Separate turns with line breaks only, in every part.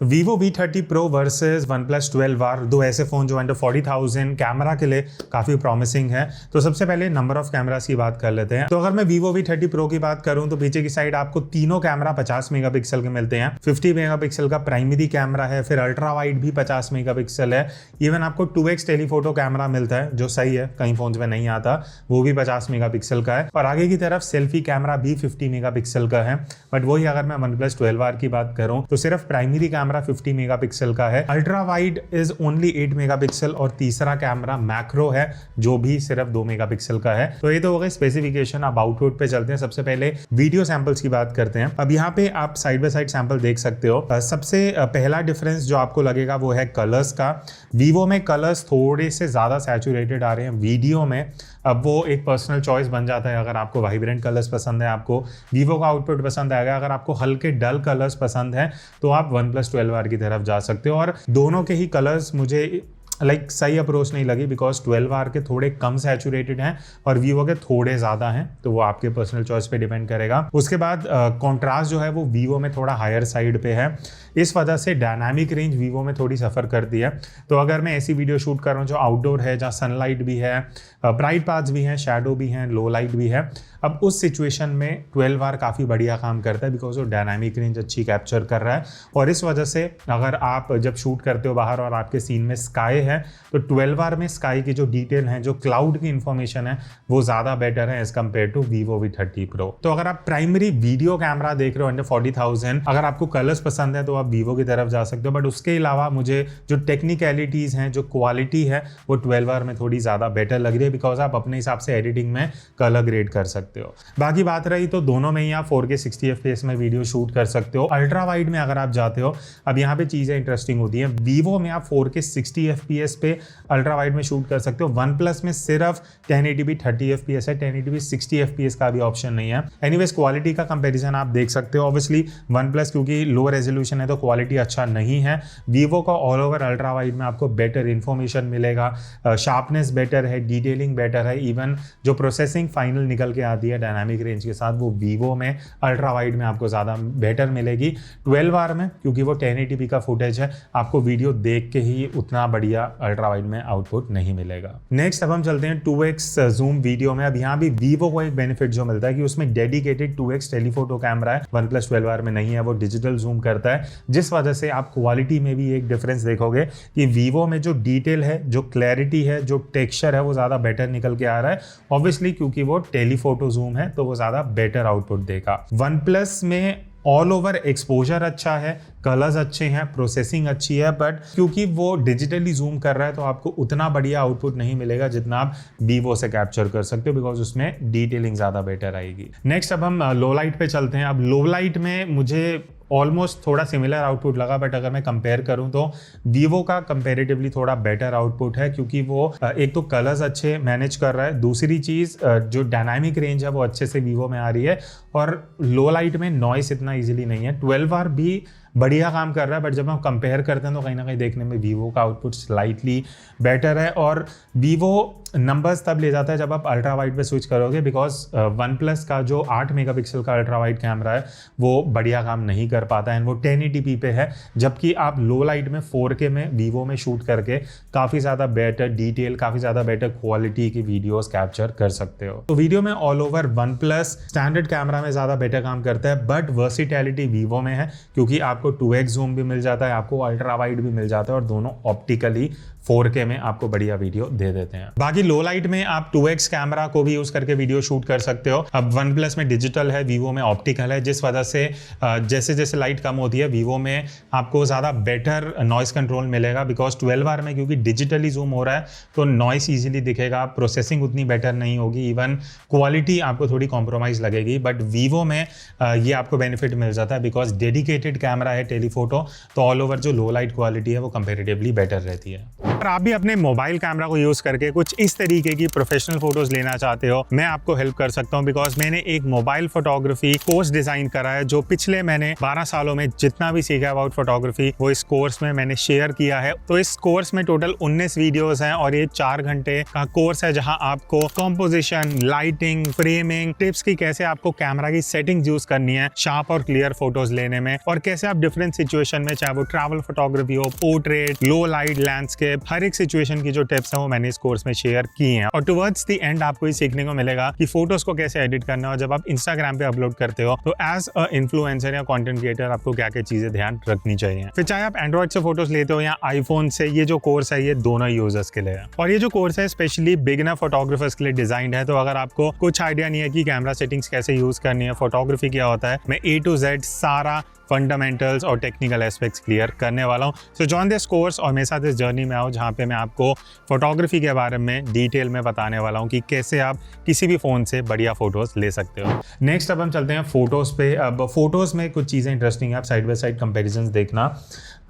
Vivo V30 Pro versus OnePlus 12R, दो ऐसे phone जो अंडर 40,000 कैमरा के लिए काफ़ी प्रॉमिसिंग है। तो सबसे पहले नंबर ऑफ कैमरास की बात कर लेते हैं। तो अगर मैं Vivo V30 Pro की बात करूं तो पीछे की साइड आपको तीनों कैमरा 50 मेगापिक्सल के मिलते हैं। 50 मेगापिक्सल का प्राइमरी कैमरा है, फिर अल्ट्रा वाइड भी 50 मेगापिक्सल है। इवन आपको 2x टेलीफोटो कैमरा मिलता है जो सही है, कई फोन में नहीं आता, वो भी 50 मेगापिक्सल का है। और आगे की तरफ सेल्फी कैमरा भी 50 मेगापिक्सल का है। बट वही अगर मैं OnePlus 12R की बात करूं तो सिर्फ प्राइमरी कैमरा 50 मेगापिक्सल का है, ultra wide is only 8 megapixel और तीसरा कैमरा मैक्रो है जो भी सिर्फ 2 मेगापिक्सल का है। तो ये तो हो गई स्पेसिफिकेशन। अब आउटपुट पे चलते हैं। सबसे पहले वीडियो सैंपल्स की बात करते हैं। अब यहाँ पे आप साइड बाय साइड सैंपल देख सकते हो। सबसे पहला डिफरेंस जो आपको लगेगा वो है कलर्स का। वीवो में कलर्स थोड़े से ज्यादा सैचुरेटेड आ रहे हैं, वीडियो में अब वो एक पर्सनल चॉइस बन जाता है। अगर आपको वाइब्रेंट कलर्स पसंद है, आपको वीवो का आउटपुट पसंद आएगा। अगर आपको हल्के डल कलर्स पसंद है तो आप OnePlus 12R की तरफ जा सकते हो। और दोनों के ही कलर्स मुझे सही अप्रोच नहीं लगी, बिकॉज 12R के थोड़े कम सैचुरेटेड हैं और Vivo के थोड़े ज़्यादा हैं। तो वो आपके पर्सनल चॉइस पे डिपेंड करेगा। उसके बाद कॉन्ट्रास्ट जो है वो Vivo में थोड़ा हायर साइड पे है, इस वजह से डायनामिक रेंज Vivo में थोड़ी सफ़र करती है। तो अगर मैं ऐसी वीडियो शूट कर रहा हूँ जो आउटडोर है, जहाँ सनलाइट भी है, ब्राइट पाथ्स भी हैं, शैडो भी हैं, लो लाइट भी है, अब उस सिचुएशन में 12R काफ़ी बढ़िया काम करता है, बिकॉज वो डायनामिक रेंज अच्छी कैप्चर कर रहा है। और इस वजह से अगर आप जब शूट करते हो बाहर और आपके सीन में स्काई है तो 12R में स्काई की जो डिटेल है, जो क्लाउड की इंफॉर्मेशन है, वो ज़्यादा बेटर है as compare to Vivo V30 Pro। तो अगर आप प्राइमरी वीडियो कैमरा देख रहे हो अंडर 40,000, अगर आपको कलर्स पसंद है तो आप Vivo की तरफ जा सकते हो। बट उसके अलावा मुझे जो टेक्निकलिटीज़ हैं, जो क्वालिटी है, वो 12R में थोड़ी ज़्यादा बेटर लग रही है, बिकॉज आप अपने हिसाब से एडिटिंग में कलर ग्रेड कर सकते हो। बाकी बात रही तो दोनों में ही आप 4K 60 FPS में वीडियो शूट कर सकते हो। अल्ट्रा वाइड में अगर आप जाते हो, अब यहाँ पे चीज़ें इंटरेस्टिंग होती हैं। Vivo में आप 4K 60 FPS पे अल्ट्रा वाइड में शूट कर सकते हो। OnePlus में सिर्फ 1080p 30 FPS है, 1080p 60 FPS का भी ऑप्शन नहीं है। एनीवेज क्वालिटी का कंपैरिजन आप देख सकते हो। ऑब्वियसली OnePlus क्योंकि लो रेजोल्यूशन है तो क्वालिटी अच्छा नहीं है। Vivo का ऑल ओवर अल्ट्रा वाइड में आपको बेटर इंफॉर्मेशन मिलेगा, शार्पनेस बेटर है, डिटेलिंग बेटर है, इवन जो प्रोसेसिंग फाइनल निकल के आती है डायनामिक रेंज के साथ, वो Vivo में अल्ट्रा वाइड में आपको ज़्यादा बेटर मिलेगी। 12R में क्योंकि वो 1080p का फुटेज है, आपको वीडियो देख के ही उतना बढ़िया अल्ट्रा वाइड में आउटपुट नहीं मिलेगा। नेक्स्ट अब हम चलते हैं 2x जूम वीडियो में। अब यहाँ भी Vivo को एक बेनिफिट जो मिलता है कि उसमें डेडिकेटेड 2x टेलीफोटो कैमरा है, OnePlus 12R में नहीं है, वो डिजिटल जूम करता है, जिस वजह से आप क्वालिटी में भी एक डिफरेंस देखोगे कि Vivo में जो डिटेल है, जो क्लैरिटी है, जो टेक्सचर है, वो ज़्यादा बेटर निकल के आ रहा है। ऑब्वियसली क्योंकि वो टेलीफोटो जूम है तो वो ज़्यादा बेटर आउटपुट देगा। OnePlus में ऑल ओवर एक्सपोजर अच्छा है, कलर्स अच्छे हैं, प्रोसेसिंग अच्छी है, बट क्योंकि वो डिजिटली जूम कर रहा है तो आपको उतना बढ़िया आउटपुट नहीं मिलेगा जितना आप Vivo से कैप्चर कर सकते हो, बिकॉज उसमें डिटेलिंग ज़्यादा बेटर आएगी। नेक्स्ट अब हम लो लाइट पे चलते हैं। अब लो लाइट में मुझे ऑलमोस्ट थोड़ा सिमिलर आउटपुट लगा, बट अगर मैं कंपेयर करूं तो Vivo का कंपेरेटिवली थोड़ा बेटर आउटपुट है, क्योंकि वो एक तो कलर्स अच्छे मैनेज कर रहा है, दूसरी चीज़ जो डायनामिक रेंज है वो अच्छे से Vivo में आ रही है, और लो लाइट में नॉइस इतना इजीली नहीं है। 12R भी बढ़िया काम कर रहा है, बट जब हम कंपेयर करते हैं तो कहीं ना कहीं देखने में Vivo का आउटपुट स्लाइटली बेटर है। और Vivo नंबर्स तब ले जाता है जब आप अल्ट्रा वाइड पे स्विच करोगे, बिकॉज OnePlus का जो 8 मेगापिक्सल का अल्ट्रा वाइड कैमरा है वो बढ़िया काम नहीं कर पाता है, वो 1080p पे है, जबकि आप लो लाइट में 4K में Vivo में शूट करके काफ़ी ज़्यादा बेटर डिटेल, काफ़ी ज़्यादा बेटर क्वालिटी की वीडियोस कैप्चर कर सकते हो। तो वीडियो में all over OnePlus standard camera में ज़्यादा बेटर काम करता है, बट वर्सिटैलिटी Vivo में है, क्योंकि आपको 2x जूम भी मिल जाता है, आपको अल्ट्रा वाइड भी मिल जाता है, और दोनों ऑप्टिकली 4K में आपको बढ़िया वीडियो दे देते हैं। बाकी लो लाइट में आप 2x कैमरा को भी यूज करके वीडियो शूट कर सकते हो। अब OnePlus में डिजिटल है, Vivo में ऑप्टिकल है, जिस वजह से जैसे जैसे लाइट कम होती है Vivo में आपको ज़्यादा बेटर नॉइस कंट्रोल मिलेगा, बिकॉज 12R में क्योंकि डिजिटली जूम हो रहा है तो नॉइस ईजिली दिखेगा, प्रोसेसिंग उतनी बेटर नहीं होगी, इवन क्वालिटी आपको थोड़ी कॉम्प्रोमाइज़ लगेगी। बट Vivo में ये आपको बेनिफिट मिल जाता है, बिकॉज डेडिकेटेड कैमरा है टेलीफोटो, तो ऑल ओवर जो लो लाइट क्वालिटी है वो कंपेरेटिवली बेटर रहती है। और आप भी अपने मोबाइल कैमरा को यूज करके कुछ इस तरीके की प्रोफेशनल फोटोज लेना चाहते हो, मैं आपको हेल्प कर सकता हूँ। बिकॉज मैंने एक मोबाइल फोटोग्राफी कोर्स डिजाइन करा है जो पिछले मैंने 12 सालों में जितना भी सीखा अबाउट फोटोग्राफी वो इस कोर्स में मैंने शेयर किया है। तो इस कोर्स में टोटल 19 वीडियोस हैं और ये 4 घंटे का कोर्स है जहां आपको कॉम्पोजिशन, लाइटिंग, फ्रेमिंग टिप्स की कैसे आपको कैमरा की सेटिंग्स यूज करनी है शार्प और क्लियर फोटोज लेने में, और कैसे आप डिफरेंट सिचुएशन में, चाहे वो ट्रैवल फोटोग्राफी हो, पोर्ट्रेट, लो लाइट, लैंडस्केप, हर एक सिचुएशन की जो टिप्स है वो मैंने इस कोर्स में शेयर की हैं। और टुवर्ड्स द एंड आपको ये सीखने को मिलेगा कि फोटोज को कैसे एडिट करना है, और जब आप इंस्टाग्राम पे अपलोड करते हो तो एज अ इन्फ्लुएंसर या कंटेंट क्रिएटर आपको क्या क्या चीजें ध्यान रखनी चाहिए। फिर चाहे आप एंड्रॉइड से फोटोज लेते हो या आईफोन से, ये जो कोर्स है ये दोनों यूजर्स के लिए है। और ये जो कोर्स है स्पेशली बिगिनर फोटोग्राफर्स के लिए डिजाइंड है। तो अगर आपको कुछ आइडिया नहीं है कि कैमरा सेटिंग्स कैसे यूज करनी है, फोटोग्राफी क्या होता है, मैं A to Z सारा फंडामेंटल्स और टेक्निकल एस्पेक्ट्स क्लियर करने वाला हूँ। सो जॉइन दिस कोर्स और मेरे साथ इस जर्नी में आओ जहाँ पे मैं आपको फोटोग्राफी के बारे में डिटेल में बताने वाला हूँ कि कैसे आप किसी भी फ़ोन से बढ़िया फोटोज ले सकते हो। नेक्स्ट अब हम चलते हैं फोटोज़ पे। अब फोटोज़ में कुछ चीज़ें इंटरेस्टिंग है, आप साइड बाय साइड कंपेरिजन देखना।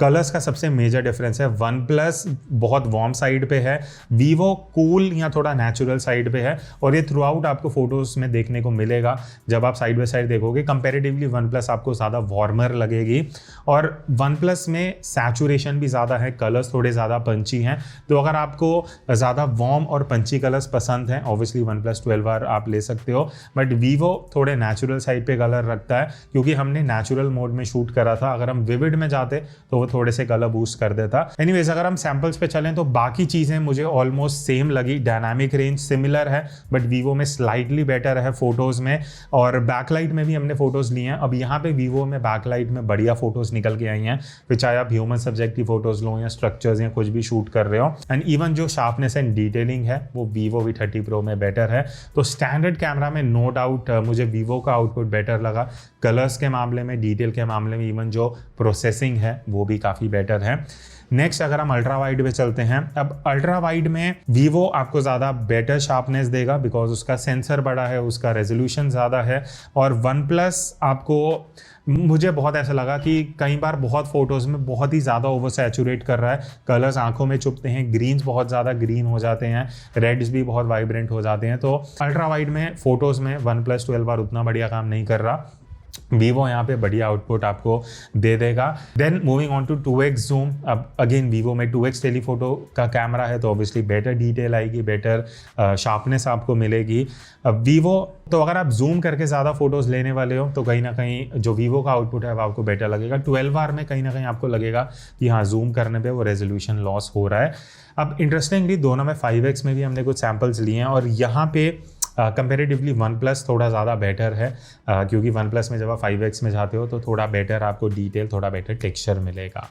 कलर्स का सबसे मेजर डिफरेंस है, वन प्लस बहुत वार्म साइड पे है, वीवो कूल या थोड़ा नेचुरल साइड पे है, और ये थ्रू आउट आपको फोटोज में देखने को मिलेगा। जब आप साइड बाय साइड देखोगे कंपैरेटिवली वन प्लस आपको ज़्यादा वार्मर लगेगी, और वन प्लस में सैचुरेशन भी ज़्यादा है, कलर्स थोड़े ज़्यादा पंची हैं। तो अगर आपको ज़्यादा वार्म और पंची कलर्स पसंद हैं, ऑब्वियसली वन प्लस 12R आप ले सकते हो। बट वीवो थोड़े नेचुरल साइड पे कलर रखता है, क्योंकि हमने नेचुरल मोड में शूट करा था। अगर हम विविड में जाते तो थोड़े से कलर बूस्ट कर देता। एनीवेज अगर हम सैंपल्स पे चलें तो बाकी चीजें मुझे ऑलमोस्ट सेम लगी। डायनामिक रेंज सिमिलर है, बट वीवो में स्लाइटली बेटर है फोटोज में, और बैकलाइट में भी हमने फोटोज ली हैं। अब यहाँ पे वीवो में बैकलाइट में बढ़िया फोटोज निकल के आई हैं, फिर चाहे आप ह्यूमन सब्जेक्ट की फोटोज लो या स्ट्रक्चर्स या कुछ भी शूट कर रहे हो। एंड इवन जो शार्पनेस एंड डिटेलिंग है वो वीवो V30 Pro में बेटर है। तो स्टैंडर्ड कैमरा में नो डाउट मुझे वीवो का आउटपुट बेटर लगा। कलर्स के मामले में, डिटेल के मामले में, इवन जो प्रोसेसिंग है वो भी काफ़ी बेटर है। नेक्स्ट अगर हम अल्ट्रा वाइड पे चलते हैं, अब अल्ट्रा वाइड में वीवो आपको ज़्यादा बेटर शार्पनेस देगा बिकॉज उसका सेंसर बड़ा है, उसका रेजोल्यूशन ज़्यादा है। और वन प्लस आपको, मुझे बहुत ऐसा लगा कि कई बार बहुत फोटोज़ में बहुत ही ज़्यादा ओवर सैचुरेट कर रहा है, कलर्स आंखों में चुभते हैं, ग्रीन्स बहुत ज़्यादा ग्रीन हो जाते हैं, रेड्स भी बहुत वाइब्रेंट हो जाते हैं। तो अल्ट्रा वाइड में फ़ोटोज़ में वन प्लस 12R उतना बढ़िया काम नहीं कर रहा। वीवो यहाँ पे बढ़िया आउटपुट आपको दे देगा। Then moving on to 2x zoom. अब अगेन वीवो में 2x टेलीफोटो का कैमरा है, तो ऑब्वियसली बेटर डिटेल आएगी, बेटर शार्पनेस आपको मिलेगी। अब वीवो, तो अगर आप जूम करके ज़्यादा फोटोज़ लेने वाले हो तो कहीं ना कहीं जो वीवो का आउटपुट है वो आपको बेटर लगेगा। 12R में कहीं ना कहीं आपको लगेगा कि हाँ, जूम करने पे वो रेजोल्यूशन लॉस हो रहा है। अब इंटरेस्टिंगली दोनों में 5x में भी हमने कुछ सैम्पल्स लिए हैं, और यहाँ पे कंपेरेटिवली वन प्लस थोड़ा ज़्यादा बेटर है, क्योंकि वन प्लस में जब आप 5x में जाते हो तो थोड़ा बेटर आपको डिटेल, थोड़ा बेटर टेक्सचर मिलेगा।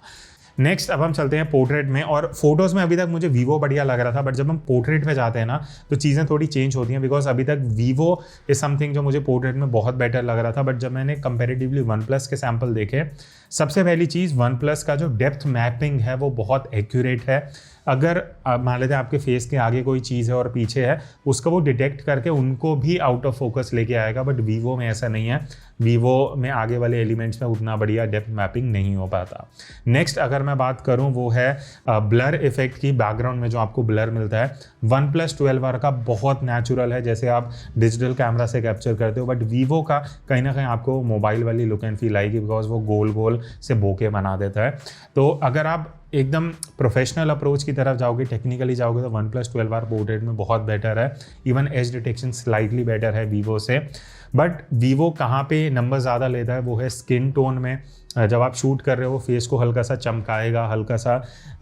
नेक्स्ट अब हम चलते हैं पोर्ट्रेट में। और फोटोज़ में अभी तक मुझे वीवो बढ़िया लग रहा था, बट जब हम पोर्ट्रेट पे जाते हैं ना तो चीज़ें थोड़ी चेंज होती हैं, बिकॉज अभी तक वीवो इज समथिंग जो मुझे पोर्ट्रेट में बहुत बेटर लग रहा था। बट जब मैंने कंपेरेटिवली वन प्लस के सैंपल देखे, सबसे पहली चीज़ वन प्लस का जो डेप्थ मैपिंग है वो बहुत एक्यूरेट है। अगर मान लेते हैं आपके फेस के आगे कोई चीज़ है और पीछे है, उसको वो डिटेक्ट करके उनको भी आउट ऑफ फोकस लेके आएगा। बट वीवो में ऐसा नहीं है, वीवो में आगे वाले एलिमेंट्स में उतना बढ़िया डेप्थ मैपिंग नहीं हो पाता। नेक्स्ट अगर मैं बात करूं वो है ब्लर इफेक्ट की। बैकग्राउंड में जो आपको ब्लर मिलता है वन प्लस 12R का बहुत नेचुरल है, जैसे आप डिजिटल कैमरा से कैप्चर करते हो। बट वीवो का कहीं ना कहीं आपको मोबाइल वाली लुक एंड फील आएगी, बिकॉज वो गोल गोल से बोके बना देता है। तो अगर आप एकदम प्रोफेशनल अप्रोच की तरफ जाओगे, टेक्निकली जाओगे, तो वन प्लस 12R पोर्ट्रेट में बहुत बेटर है। Even as detection slightly better है वीवो से। बट वीवो कहाँ पे नंबर ज़्यादा लेता है वो है स्किन टोन में। जब आप शूट कर रहे हो फेस को हल्का सा चमकाएगा, हल्का सा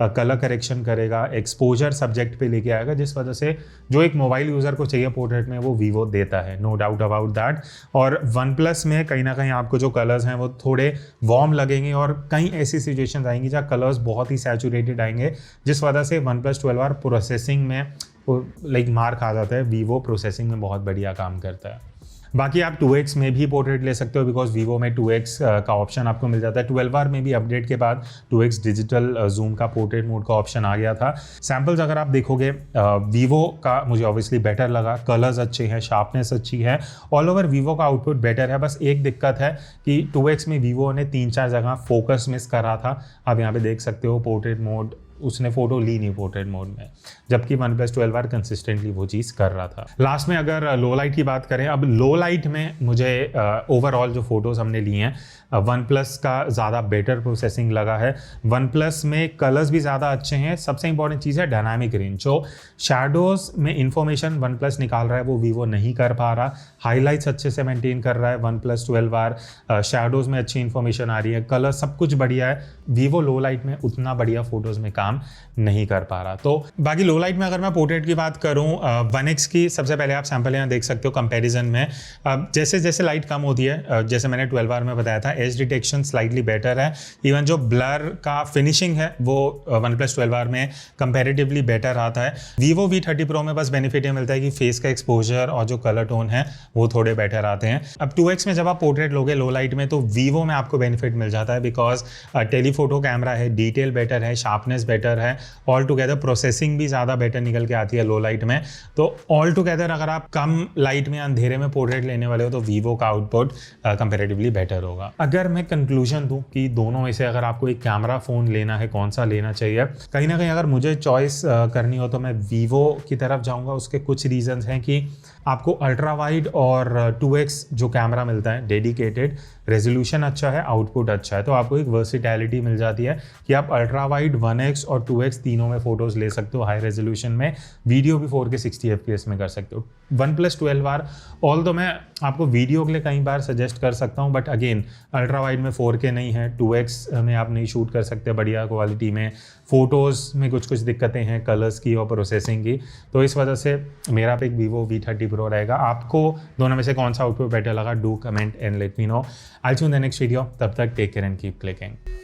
कलर करेक्शन करेगा, एक्सपोजर सब्जेक्ट पे लेके आएगा, जिस वजह से जो एक मोबाइल यूज़र को चाहिए पोर्ट्रेट में वो वीवो देता है, नो डाउट अबाउट दैट। और वन प्लस में कहीं ना कहीं आपको जो कलर्स हैं वो थोड़े वार्म लगेंगे, और कई ऐसी सिचुएशंस आएंगी जहाँ कलर्स बहुत ही सैचुरेटेड आएंगे, जिस वजह से वन प्लस 12R प्रोसेसिंग में लाइक मार खा जाता है। वीवो प्रोसेसिंग में बहुत बढ़िया काम करता है। बाकी आप 2x में भी पोर्ट्रेट ले सकते हो, बिकॉज वीवो में 2x का ऑप्शन आपको मिल जाता है। 12R में भी अपडेट के बाद 2x डिजिटल जूम का पोर्ट्रेट मोड का ऑप्शन आ गया था। सैम्पल्स अगर आप देखोगे वीवो का मुझे ऑब्वियसली बेटर लगा, कलर्स अच्छे हैं, शार्पनेस अच्छी है, ऑल ओवर वीवो का आउटपुट बेटर है। बस एक दिक्कत है कि 2x में वीवो ने 3-4 जगह फोकस मिस करा था। आप यहाँ पे देख सकते हो पोर्ट्रेट मोड उसने फ़ोटो ली नहीं पोर्ट्रेट मोड में, जबकि OnePlus 12R कंसिस्टेंटली वो चीज़ कर रहा था। लास्ट में अगर लो लाइट की बात करें, अब लो लाइट में मुझे ओवरऑल जो फ़ोटोज़ हमने लिए हैं OnePlus का ज़्यादा बेटर प्रोसेसिंग लगा है। OnePlus में कलर्स भी ज़्यादा अच्छे हैं। सबसे इंपॉर्टेंट चीज़ है डायनामिक रेंज। जो शैडोज़ में इंफॉर्मेशन OnePlus निकाल रहा है वो Vivo नहीं कर पा रहा। हाईलाइट्स अच्छे से मेंटेन कर रहा है OnePlus 12R। शैडोज़ में अच्छी इंफॉर्मेशन आ रही है, कलर सब कुछ बढ़िया है। Vivo लो लाइट में उतना बढ़िया फ़ोटोज़ में काम नहीं कर पा रहा। तो बाकी लो लाइट में अगर मैं पोर्ट्रेट की बात करूँ 1x की, सबसे पहले आप सैम्पल यहाँ देख सकते हो कंपैरिजन में। जैसे जैसे लाइट कम होती है, जैसे मैंने 12R में बताया था, एज डिटेक्शन स्लाइटली बेटर है। इवन जो ब्लर का फिनिशिंग है वो OnePlus 12R में कंपैरेटिवली बेटर आता है। Vivo V30 Pro में बस बेनिफिट ये मिलता है कि फेस का एक्सपोजर और जो कलर टोन है वो थोड़े बेटर आते हैं। अब 2x में जब आप पोर्ट्रेट लोगे लो लाइट में तो Vivo में आपको बेनिफिट मिल जाता है, बिकॉज टेलीफोटो कैमरा है, डिटेल बेटर है, शार्पनेस बेटर है, ऑल टुगेदर प्रोसेसिंग भी ज़्यादा बेटर निकल के आती है लो लाइट में। तो ऑल टुगेदर अगर आप कम लाइट में अंधेरे में पोर्ट्रेट लेने वाले हो तो Vivo का आउटपुट कंपैरेटिवली बेटर होगा। अगर मैं कंक्लूजन दूं कि दोनों में से अगर आपको एक कैमरा फ़ोन लेना है, कौन सा लेना चाहिए, कहीं ना कहीं अगर मुझे चॉइस करनी हो तो मैं Vivo की तरफ जाऊंगा। उसके कुछ रीजंस हैं कि आपको अल्ट्रा वाइड और 2x जो कैमरा मिलता है डेडिकेटेड, रेजोल्यूशन अच्छा है, आउटपुट अच्छा है, तो आपको एक वर्सिटैलिटी मिल जाती है कि आप अल्ट्रा वाइड 1x और 2x तीनों में फ़ोटोज़ ले सकते हो हाई रेजोल्यूशन में, वीडियो भी 4K 60 FPS में कर सकते हो। OnePlus 12R ऑल्दो मैं आपको वीडियो के लिए कई बार सजेस्ट कर सकता हूँ, बट अगेन अल्ट्रा वाइड में 4K नहीं है, 2x में आप नहीं शूट कर सकते बढ़िया क्वालिटी में, फ़ोटोज़ में कुछ दिक्कतें हैं कलर्स की और प्रोसेसिंग की। तो इस वजह से मेरा पिक Vivo V30 Pro रहेगा। आपको दोनों में से कौन सा आउटपुट बेटर लगा, do comment and let me know. I see you in the next video. तब तक take care and keep clicking.